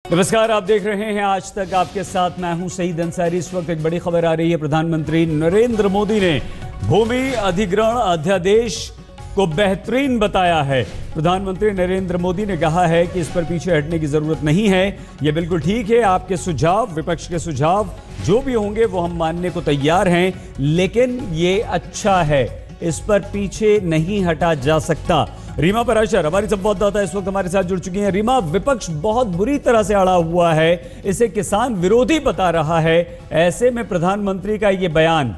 नमस्कार, आप देख रहे हैं आज तक। आपके साथ मैं हूं सईद अंसारी। इस वक्त एक बड़ी खबर आ रही है। प्रधानमंत्री नरेंद्र मोदी ने भूमि अधिग्रहण अध्यादेश को बेहतरीन बताया है। प्रधानमंत्री नरेंद्र मोदी ने कहा है कि इस पर पीछे हटने की जरूरत नहीं है। यह बिल्कुल ठीक है। आपके सुझाव, विपक्ष के सुझाव जो भी होंगे वो हम मानने को तैयार हैं, लेकिन ये अच्छा है, इस पर पीछे नहीं हटा जा सकता। रीमा पराशर हमारी संवाददाता इस वक्त हमारे साथ जुड़ चुकी हैं। रीमा, विपक्ष बहुत बुरी तरह से अड़ा हुआ है, इसे किसान विरोधी बता रहा है। ऐसे में प्रधानमंत्री का ये बयान,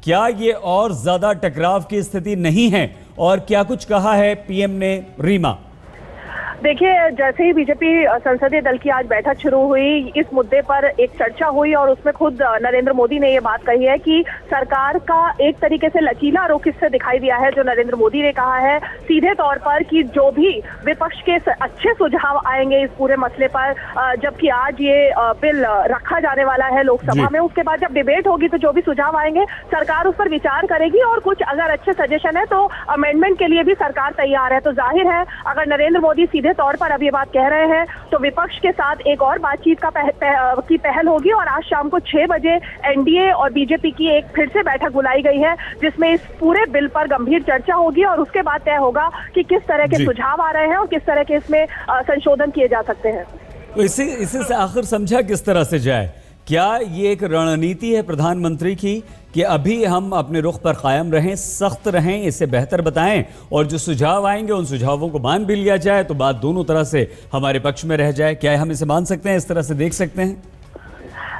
क्या ये और ज्यादा टकराव की स्थिति नहीं है? और क्या कुछ कहा है पीएम ने? रीमा, देखिए, जैसे ही बीजेपी संसदीय दल की आज बैठक शुरू हुई, इस मुद्दे पर एक चर्चा हुई और उसमें खुद नरेंद्र मोदी ने ये बात कही है कि सरकार का एक तरीके से लचीला रुख इससे दिखाई दिया है। जो नरेंद्र मोदी ने कहा है सीधे तौर पर कि जो भी विपक्ष के अच्छे सुझाव आएंगे इस पूरे मसले पर, जबकि आज ये बिल रखा जाने वाला है लोकसभा में, उसके बाद जब डिबेट होगी तो जो भी सुझाव आएंगे सरकार उस पर विचार करेगी और कुछ अगर अच्छे सजेशन है तो अमेंडमेंट के लिए भी सरकार तैयार है। तो जाहिर है अगर नरेंद्र मोदी सीधे तौर पर अब ये बात कह रहे हैं तो विपक्ष के साथ एक और बातचीत की पहल होगी और आज शाम को 6 बजे एनडीए और बीजेपी की एक फिर से बैठक बुलाई गई है, जिसमें इस पूरे बिल पर गंभीर चर्चा होगी और उसके बाद तय होगा कि किस तरह के सुझाव आ रहे हैं और किस तरह के इसमें संशोधन किए जा सकते हैं। तो इसे आखिर समझा किस तरह से जाए? क्या ये एक रणनीति है प्रधानमंत्री की कि अभी हम अपने रुख पर कायम रहें, सख्त रहें, इसे बेहतर बताएं और जो सुझाव आएंगे उन सुझावों को मान भी लिया जाए तो बात दोनों तरह से हमारे पक्ष में रह जाए? क्या हम इसे मान सकते हैं, इस तरह से देख सकते हैं?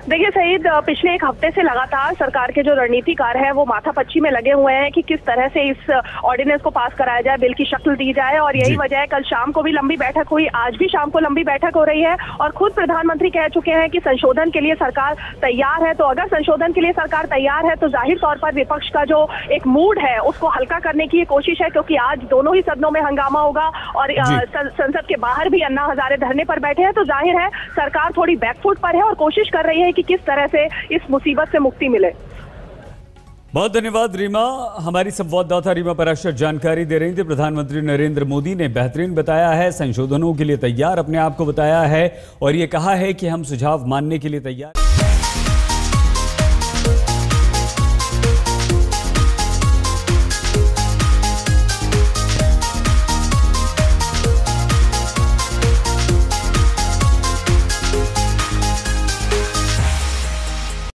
देखिए सईद, पिछले एक हफ्ते से लगातार सरकार के जो रणनीतिकार हैं वो माथापच्ची में लगे हुए हैं कि किस तरह से इस ऑर्डिनेंस को पास कराया जाए, बिल की शक्ल दी जाए। और यही वजह है कल शाम को भी लंबी बैठक हुई, आज भी शाम को लंबी बैठक हो रही है और खुद प्रधानमंत्री कह चुके हैं कि संशोधन के लिए सरकार तैयार है। तो अगर संशोधन के लिए सरकार तैयार है तो जाहिर तौर पर विपक्ष का जो एक मूड है उसको हल्का करने की कोशिश है, क्योंकि आज दोनों ही सदनों में हंगामा होगा और संसद के बाहर भी अन्ना हजारे धरने पर बैठे हैं। तो जाहिर है सरकार थोड़ी बैकफुट पर है और कोशिश कर रही है कि किस तरह से इस मुसीबत से मुक्ति मिले। बहुत धन्यवाद रीमा। हमारी संवाददाता रीमा पराशर जानकारी दे रही थी। प्रधानमंत्री नरेंद्र मोदी ने बेहतरीन बताया है, संशोधनों के लिए तैयार अपने आप को बताया है और ये कहा है कि हम सुझाव मानने के लिए तैयार।